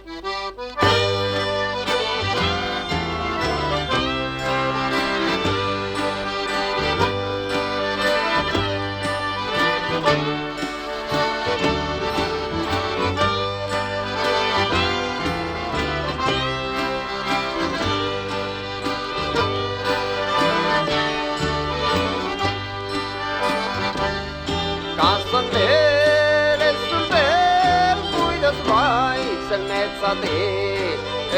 Ca să mele sulber, cuidas vai să neța de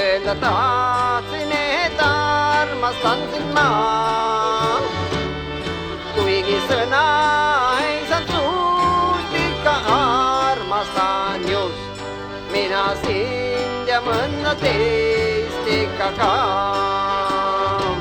Elatați netar, ma stanzin ma Cuigi să n-ai să tustica arma stanius Mina sindia mână te stica cam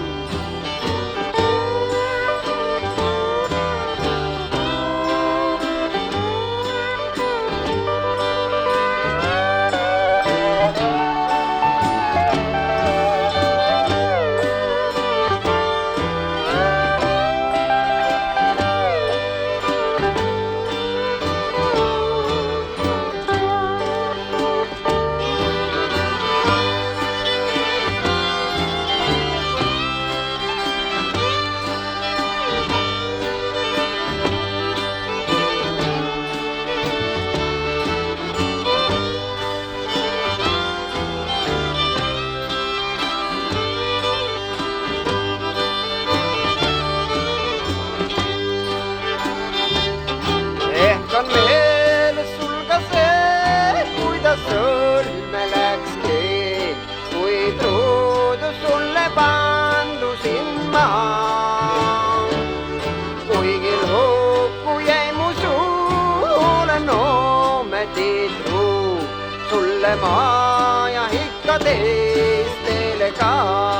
Con mele sul gase, cuida sul melexche, cui trudo sulle bandu sin man. Cui gilo, cui ei musula nome di tru, sulle maia hicca de stele ca.